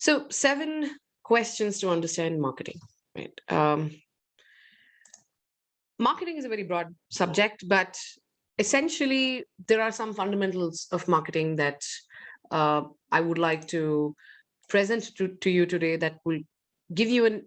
So 7 questions to understand marketing, right? Marketing is a very broad subject, but essentially there are some fundamentals of marketing that I would like to present to you today that will give you an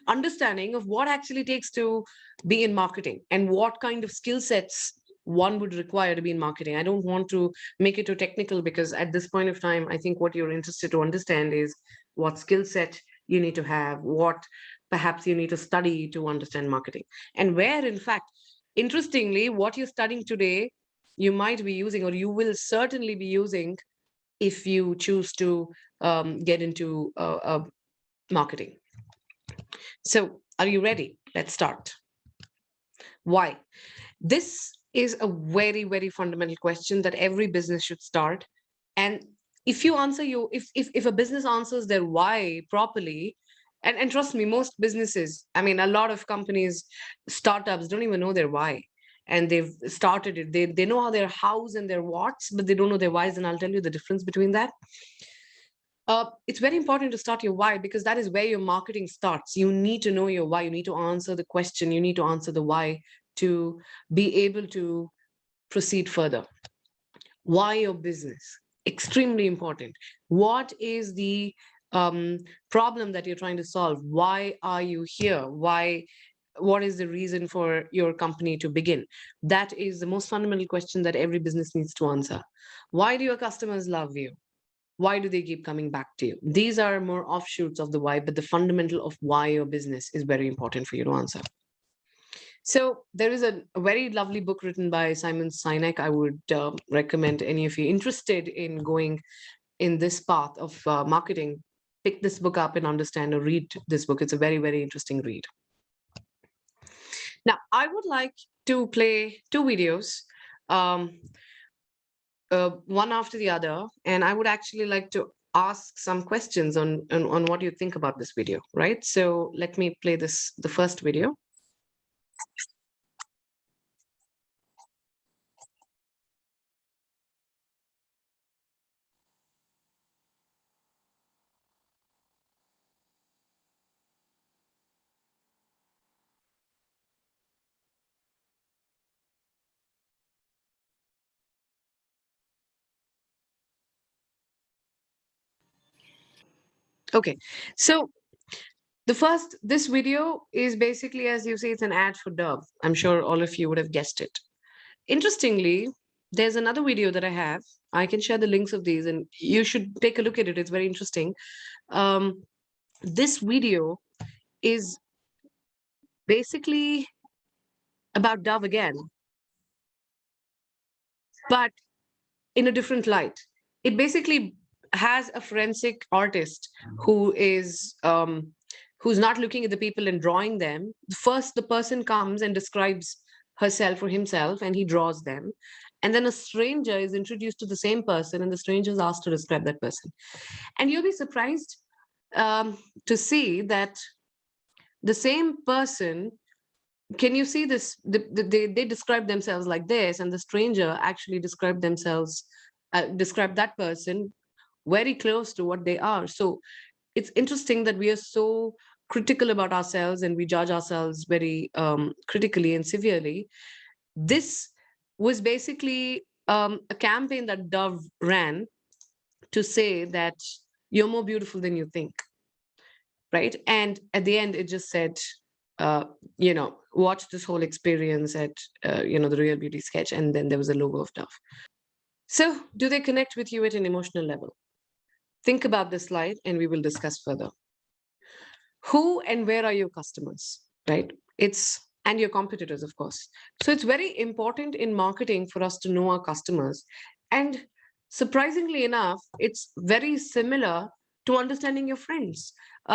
understanding of what actually takes to be in marketing and what kind of skill sets one would require to be in marketing. I don't want to make it too technical because at this point of time, I think what you're interested to understand is what skill set you need to have, what perhaps you need to study to understand marketing, and where, in fact, interestingly, what you're studying today, you might be using or you will certainly be using if you choose to get into marketing. So, are you ready? Let's start. Why? This is a very, very fundamental question that every business should start. And if you answer you, if a business answers their why properly, and trust me, most businesses, I mean, a lot of companies, startups don't even know their why. And they've started it. They know how their hows and their whats, but they don't know their whys. And I'll tell you the difference between that. It's very important to start your why because that is where your marketing starts. You need to know your why. You need to answer the question. You need to answer the why to be able to proceed further. Why your business? Extremely important. What is the problem that you're trying to solve? Why are you here? What is the reason for your company to begin? That is the most fundamental question that every business needs to answer. Why do your customers love you? Why do they keep coming back to you? These are more offshoots of the why, but the fundamental of why your business is very important for you to answer. So there is a very lovely book written by Simon Sinek. I would recommend any of you interested in going in this path of marketing, pick this book up and understand or read this book. It's a very, very interesting read. Now, I would like to play 2 videos, one after the other, and I would actually like to ask some questions on what you think about this video, right? So let me play the first video. Okay, so this video is basically, as you see, it's an ad for Dove. I'm sure all of you would have guessed it. Interestingly, there's another video that I have. I can share the links of these and you should take a look at it. It's very interesting. This video is basically about Dove again, but in a different light. It basically has a forensic artist who is who's not looking at the people and drawing them. First, the person comes and describes herself or himself, and he draws them. And then a stranger is introduced to the same person, and the stranger is asked to describe that person. And you'll be surprised to see that the same person, can you see this? They describe themselves like this, and the stranger actually described themselves, describe that person very close to what they are. So it's interesting that we are so critical about ourselves and we judge ourselves very critically and severely. This was basically a campaign that Dove ran to say that you're more beautiful than you think, right? And at the end, it just said, watch this whole experience at, the Real Beauty sketch. And then there was a logo of Dove. So do they connect with you at an emotional level? Think about this slide and we will discuss further. Who and where are your customers, right? And your competitors, of course. So it's very important in marketing for us to know our customers. And surprisingly enough, it's very similar to understanding your friends.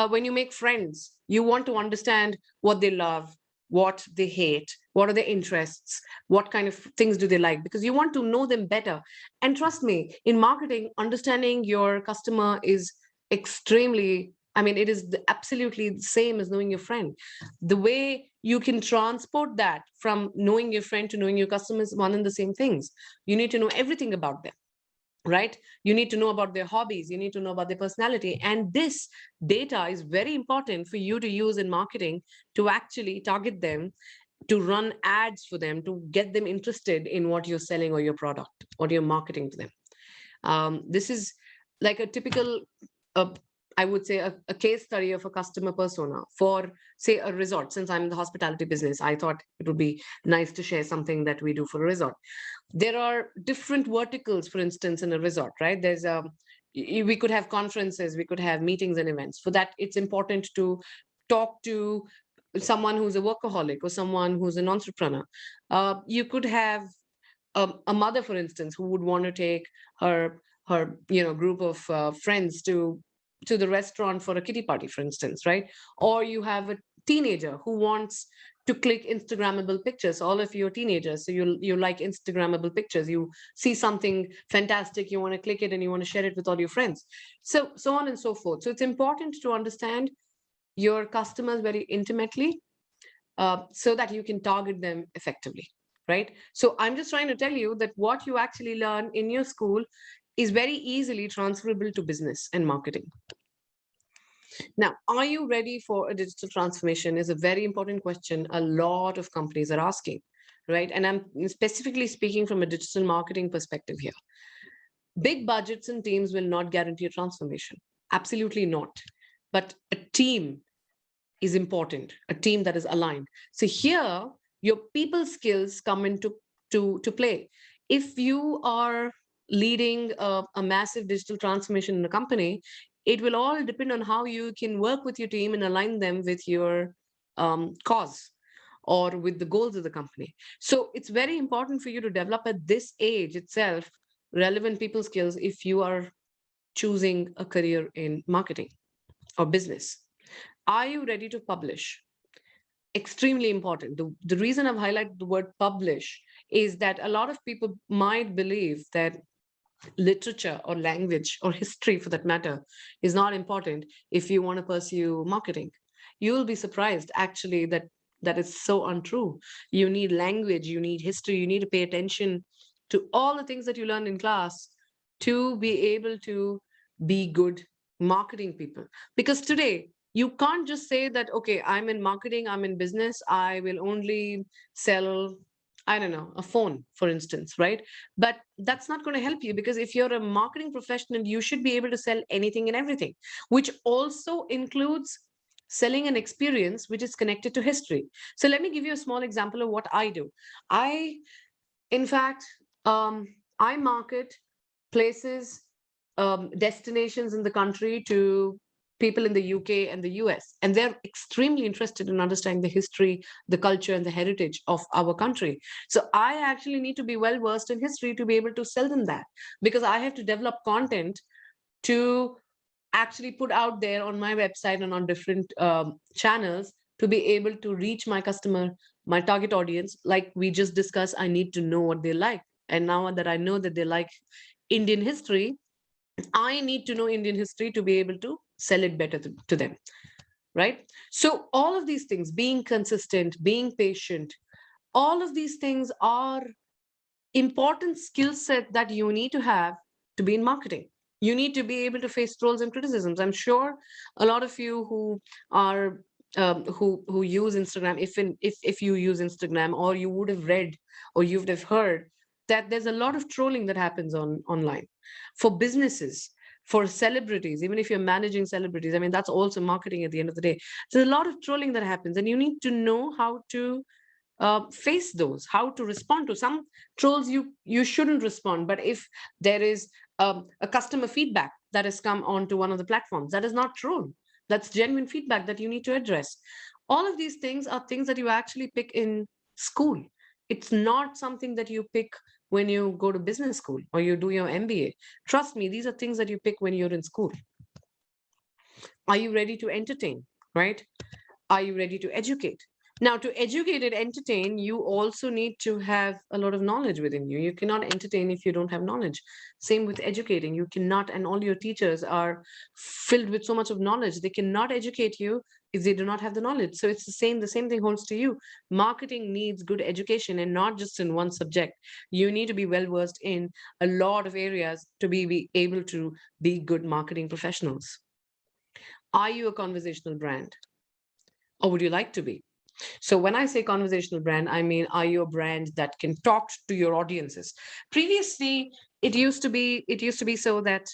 When you make friends, you want to understand what they love, what they hate, what are their interests, what kind of things do they like, because you want to know them better. And trust me, in marketing, understanding your customer is extremely, it is absolutely the same as knowing your friend. The way you can transport that from knowing your friend to knowing your customers, one and the same things. You need to know everything about them. right? You need to know about their hobbies, you need to know about their personality. And this data is very important for you to use in marketing to actually target them, to run ads for them, to get them interested in what you're selling or your product, what you're marketing to them. This is like a typical, uh, I would say, a case study of a customer persona for, say, a resort. Since I'm in the hospitality business, I thought it would be nice to share something that we do for a resort. There are different verticals, for instance, in a resort, right? There's a we could have conferences, we could have meetings and events. For that, it's important to talk to someone who's a workaholic or someone who's an entrepreneur. You could have a mother, for instance, who would want to take her group of friends to the restaurant for a kitty party, for instance, right? Or you have a teenager who wants to click Instagrammable pictures. All of you are teenagers, so you like Instagrammable pictures. You see something fantastic, you want to click it, and you want to share it with all your friends. So on and so forth. So it's important to understand your customers very intimately, so that you can target them effectively, right? So I'm just trying to tell you that what you actually learn in your school is very easily transferable to business and marketing. Now, are you ready for a digital transformation is a very important question a lot of companies are asking, right? And I'm specifically speaking from a digital marketing perspective here. Big budgets and teams will not guarantee a transformation. Absolutely not. But a team is important, a team that is aligned. So here, your people skills come into to play. If you are leading a massive digital transformation in a company, it will all depend on how you can work with your team and align them with your cause or with the goals of the company. So it's very important for you to develop at this age itself relevant people skills if you are choosing a career in marketing or business. Are you ready to publish? Extremely important. The reason I've highlighted the word publish is that a lot of people might believe that literature or language or history, for that matter, is not important if you want to pursue marketing. You will be surprised actually that is so untrue. You need language, you need history, you need to pay attention to all the things that you learn in class to be able to be good marketing people. Because today, you can't just say that, okay, I'm in marketing, I'm in business, I will only sell, I don't know, a phone, for instance, right? But that's not going to help you, because if you're a marketing professional, you should be able to sell anything and everything, which also includes selling an experience which is connected to history. So let me give you a small example of what I do. In fact, I market places, destinations in the country to people in the UK and the US, and they're extremely interested in understanding the history, the culture, and the heritage of our country. So I actually need to be well versed in history to be able to sell them that, because I have to develop content to actually put out there on my website and on different channels to be able to reach my customer, my target audience. Like we just discussed, I need to know what they like. And now that I know that they like Indian history, I need to know Indian history to be able to sell it better to them, right? So all of these things, being consistent, being patient, all of these things are important skill set that you need to have to be in marketing. You need to be able to face trolls and criticisms. I'm sure a lot of you who are who use Instagram, if you use Instagram, or you would have read or you would have heard that there's a lot of trolling that happens online for businesses, for celebrities. Even if you're managing celebrities, I mean, that's also marketing at the end of the day. There's a lot of trolling that happens, and you need to know how to face those, how to respond to some trolls. You shouldn't respond, but if there is a customer feedback that has come onto one of the platforms, that is not troll, that's genuine feedback that you need to address. All of these things are things that you actually pick in school. It's not something that you pick when you go to business school or you do your MBA. Trust me, these are things that you pick when you're in school. Are you ready to entertain, right? Are you ready to educate? Now, to educate and entertain, you also need to have a lot of knowledge within you. You cannot entertain if you don't have knowledge. Same with educating. You cannot, and all your teachers are filled with so much of knowledge. They cannot educate you if they do not have the knowledge. So it's the same thing holds to you. Marketing needs good education and not just in one subject. You need to be well versed in a lot of areas to be able to be good marketing professionals. Are you a conversational brand? Or would you like to be? So when I say conversational brand, I mean, are you a brand that can talk to your audiences? Previously, it used to be so that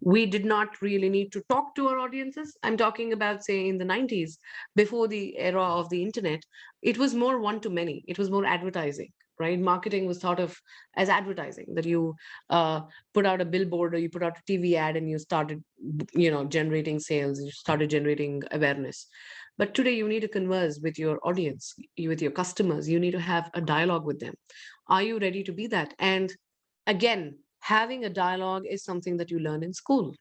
we did not really need to talk to our audiences. I'm talking about, say, in the 90s, before the era of the internet, it was more one to many. It was more advertising, right? Marketing was thought of as advertising, that you put out a billboard or you put out a TV ad and you started, generating sales, you started generating awareness. But today you need to converse with your audience, with your customers. You need to have a dialogue with them. Are you ready to be that? And again, having a dialogue is something that you learn in school.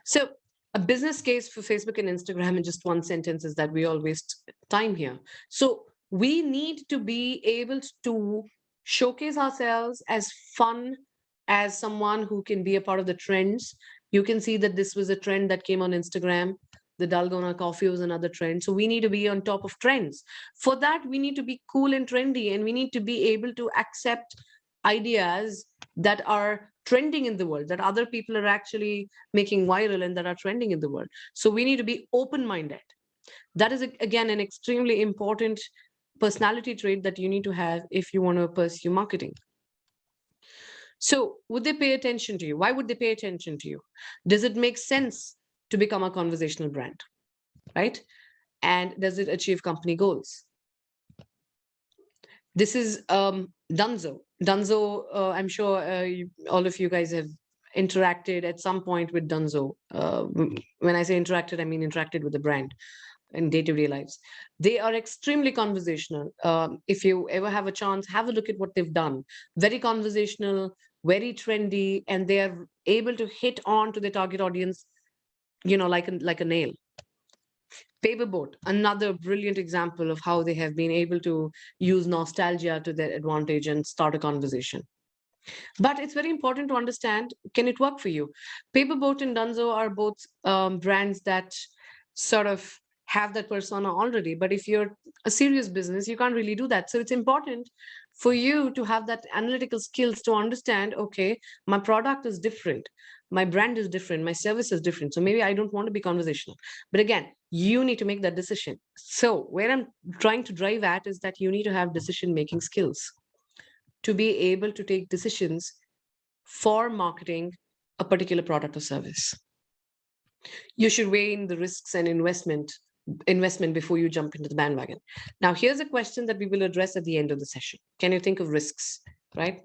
So a business case for Facebook and Instagram in just one sentence is that we all waste time here. So we need to be able to showcase ourselves as fun, as someone who can be a part of the trends. You can see that this was a trend that came on Instagram. The Dalgona coffee was another trend. So we need to be on top of trends. For that, we need to be cool and trendy, and we need to be able to accept ideas that are trending in the world, that other people are actually making viral and that are trending in the world. So we need to be open-minded. That is, again, an extremely important personality trait that you need to have if you want to pursue marketing. So would they pay attention to you? Why would they pay attention to you? Does it make sense to become a conversational brand, right? And does it achieve company goals? This is Dunzo. Dunzo, I'm sure all of you guys have interacted at some point with Dunzo. When I say interacted, I mean interacted with the brand in day-to-day lives. They are extremely conversational. If you ever have a chance, have a look at what they've done. Very conversational, very trendy, and they are able to hit on to the target audience, like a nail. Paperboat, another brilliant example of how they have been able to use nostalgia to their advantage and start a conversation. But it's very important to understand, can it work for you? Paperboat and Dunzo are both brands that sort of have that persona already. But if you're a serious business, you can't really do that. So it's important for you to have that analytical skills to understand, okay, my product is different, my brand is different, my service is different. So maybe I don't want to be conversational. But again, you need to make that decision. So where I'm trying to drive at is that you need to have decision-making skills to be able to take decisions for marketing a particular product or service. You should weigh in the risks and investment before you jump into the bandwagon. Now, here's a question that we will address at the end of the session. Can you think of risks, right?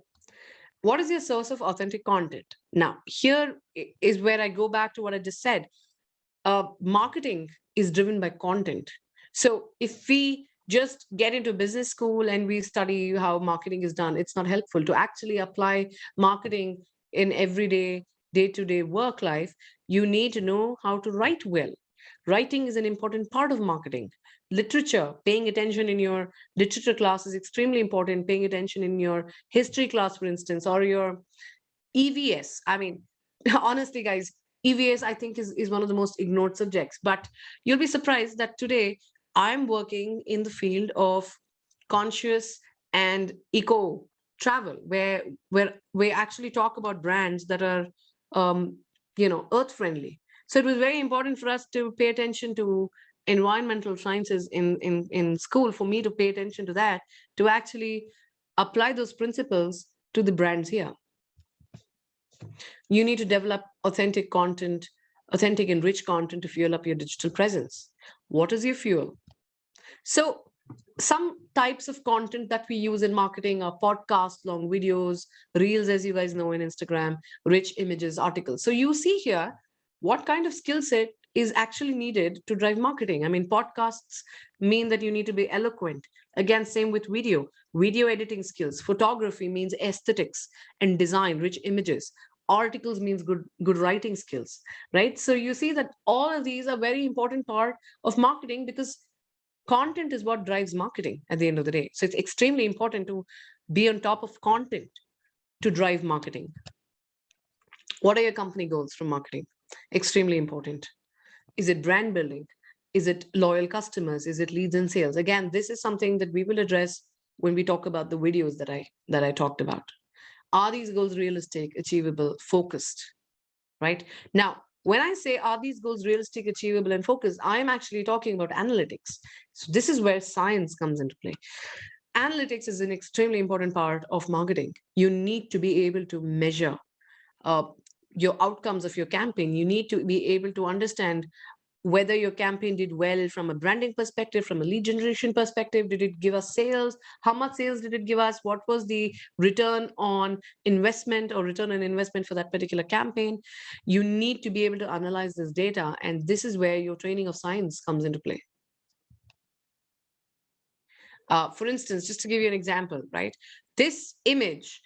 What is your source of authentic content? Now, here is where I go back to what I just said. Marketing is driven by content. So if we just get into business school and we study how marketing is done, it's not helpful. To actually apply marketing in everyday, day-to-day work life, you need to know how to write well. Writing is an important part of marketing. Literature, paying attention in your literature class is extremely important. Paying attention in your history class, for instance, or your EVS. I mean, honestly, guys, EVS, I think, is one of the most ignored subjects. But you'll be surprised that today I'm working in the field of conscious and eco travel, where we actually talk about brands that are, earth friendly. So it was very important for us to pay attention to environmental sciences in school, for me to pay attention to that, to actually apply those principles to the brands here. You need to develop authentic content, authentic and rich content to fuel up your digital presence. What is your fuel? So some types of content that we use in marketing are podcasts, long videos, reels, as you guys know, in Instagram, rich images, articles. So you see here what kind of skill set is actually needed to drive marketing. I mean, podcasts mean that you need to be eloquent. Again, same with video editing skills. Photography means aesthetics and design, rich images. Articles means good writing skills, right? So you see that all of these are very important part of marketing, because content is what drives marketing at the end of the day. So it's extremely important to be on top of content to drive marketing. What are your company goals from marketing? Extremely important. Is it brand building? Is it loyal customers? Is it leads and sales? Again, this is something that we will address when we talk about the videos that I talked about. Are these goals realistic, achievable, focused? Right? Now, when I say are these goals realistic, achievable, and focused, I'm actually talking about analytics. So this is where science comes into play. Analytics is an extremely important part of marketing. You need to be able to measure uh, your outcomes of your campaign. You need to be able to understand whether your campaign did well from a branding perspective, from a lead generation perspective. Did it give us sales? How much sales did it give us? What was the return on investment or return on investment for that particular campaign? You need to be able to analyze this data. And this is where your training of science comes into play. For instance, just to give you an example, right? This image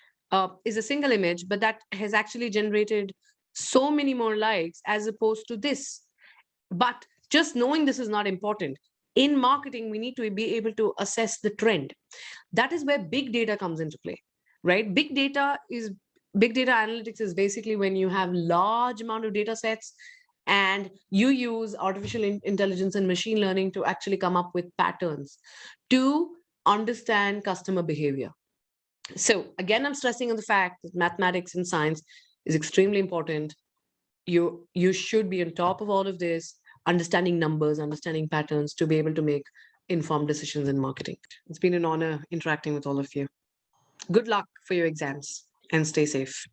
is a single image, but that has actually generated so many more likes as opposed to this. But just knowing this is not important. In marketing, we need to be able to assess the trend. That is where big data comes into play, right? Big data analytics is basically when you have large amount of data sets and you use artificial intelligence and machine learning to actually come up with patterns to understand customer behavior. So again, I'm stressing on the fact that mathematics and science is extremely important. You should be on top of all of this, understanding numbers, understanding patterns to be able to make informed decisions in marketing. It's been an honor interacting with all of you. Good luck for your exams and stay safe.